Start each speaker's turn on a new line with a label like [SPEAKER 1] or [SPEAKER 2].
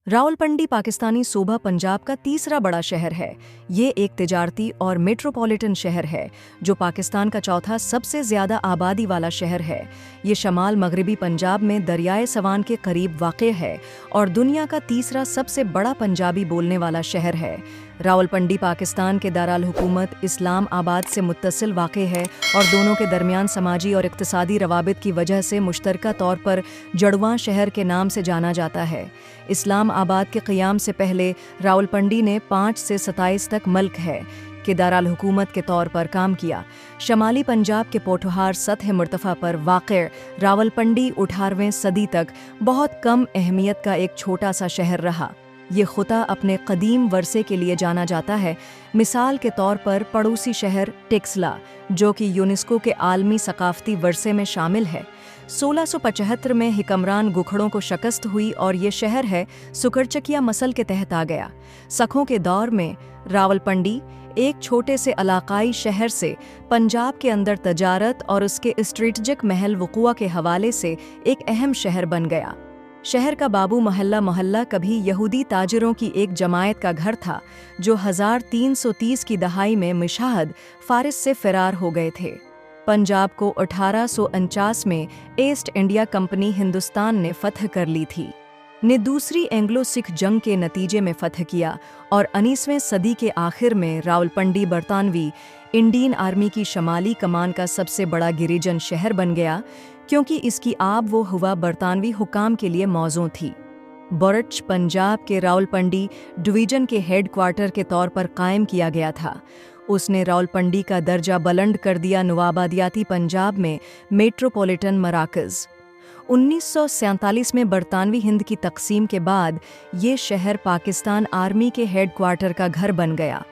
[SPEAKER 1] रावलपिंडी पाकिस्तानी सूबा पंजाब का तीसरा बड़ा शहर है। ये एक तिजारती और मेट्रोपॉलिटन शहर है जो पाकिस्तान का चौथा सबसे ज़्यादा आबादी वाला शहर है। ये शमाल मगरबी पंजाब में दरियाए सवान के करीब वाक़ है और दुनिया का तीसरा सबसे बड़ा पंजाबी बोलने वाला शहर है। रावलपिंडी पाकिस्तान के दारुल हुकूमत इस्लाम आबाद से मुत्तसिल वाक़ है और दोनों के दरमियान समाजी और इक़्तिसादी रवाबित की वजह से मुश्तरका तौर पर जड़वां शहर के नाम से जाना जाता है। इस्लाम आबाद के क़याम से पहले रावलपिंडी ने 5 से 27 तक मल्क है कि दारुल हुकूमत के तौर पर काम किया। शमाली पंजाब के पोठोहार सतह मुर्तफ़ा पर वाक़ रावलपिंडी 18वीं सदी तक बहुत कम अहमियत का एक छोटा सा शहर रहा। ये खुता अपने कदीम वरसे के लिए जाना जाता है। मिसाल के तौर पर पड़ोसी शहर टेक्सला, जो कि यूनेस्को के आलमी सकाफ़ती वरसे में शामिल है, 1675 में हिकमरान गुखड़ों को शिकस्त हुई और ये शहर है सुकरचकिया मसल के तहत आ गया। सखों के दौर में रावलपिंडी एक छोटे से इलाकाई शहर से पंजाब के अंदर तजारत और उसके स्ट्रेटजिक महल वक़ूआ के हवाले से एक अहम शहर बन गया। शहर का बाबू मोहल्ला कभी यहूदी ताजिरों की एक जमायत का घर था जो 1330 की दहाई में मिशाहद फारिस से फरार हो गए थे। पंजाब को 1849 में ईस्ट इंडिया कंपनी हिंदुस्तान ने फतह कर ली थी, ने दूसरी एंग्लो सिख जंग के नतीजे में फतह किया और 19वीं सदी के आखिर में रावलपिंडी बरतानवी इंडियन आर्मी की शमाली कमान का सबसे बड़ा गिरिजन शहर बन गया, क्योंकि इसकी आब वो हवा बरतानवी हुकाम के लिए मौजू थी। बरच पंजाब के रावलपिंडी डिवीजन के हेड क्वार्टर के तौर पर कायम किया गया था। उसने रावलपिंडी का दर्जा बुलंद कर दिया नवाबादियाती पंजाब में मेट्रोपॉलिटन मराकज़। 1947 में बरतानवी हिंद की तकसीम के बाद ये शहर पाकिस्तान आर्मी के हेड क्वार्टर का घर बन गया।